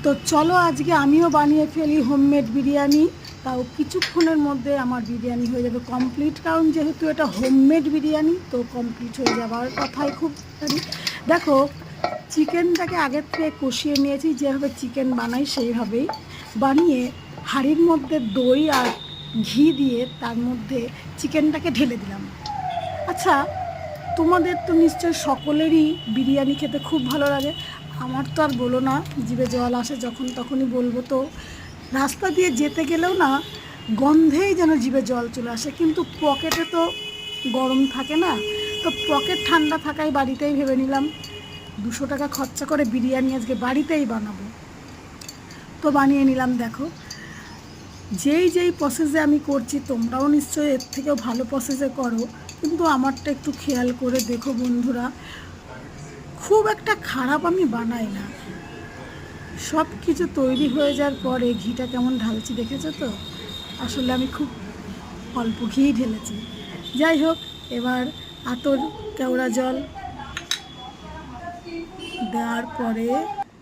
তো চলো আজকে আমিও বানিয়ে ফেলি হোমমেড বিরিয়ানি। তাও কিছুক্ষণের মধ্যে আমার বিরিয়ানি হয়ে যাবে কমপ্লিট, কারণ যেহেতু এটা হোমমেড বিরিয়ানি তো কমপ্লিট হয়ে যাওয়ার কথাই খুব তাড়াতাড়ি। দেখো, চিকেনটাকে আগের থেকে কষিয়ে নিয়েছি, যেভাবে চিকেন বানাই সেইভাবেই বানিয়ে হাঁড়ির মধ্যে দই আর ঘি দিয়ে তার মধ্যে চিকেনটাকে ঢেলে দিলাম। আচ্ছা, তোমাদের তো নিশ্চয় সকলেরই বিরিয়ানি খেতে খুব ভালো লাগে। আমার তো আর বলো না, জিভে জল আসে যখন তখনই বলবো। তো রাস্তা দিয়ে যেতে গেলেও না গন্ধেই যেন জিভে জল চলে আসে, কিন্তু পকেটে তো গরম থাকে না। তো পকেট ঠান্ডা থাকায় বাড়িতেই ভেবে নিলাম 200 টাকা খরচা করে বিরিয়ানি আজকে বাড়িতেই বানাবো। তো বানিয়ে নিলাম। দেখো, যেই প্রসেসে আমি করছি তোমরাও নিশ্চয়ই এর থেকেও ভালো প্রসেসে করো, কিন্তু আমারটা একটু খেয়াল করে দেখো বন্ধুরা। খুব একটা খারাপ আমি বানাই না। সব কিছু তৈরি হয়ে যাওয়ার পরে ঘিটা কেমন ঢালছি দেখেছো তো? আসলে আমি খুব অল্প ঘি ঢেলেছি। যাই হোক, এবার আতর কেওড়া জল দেওয়ার পরে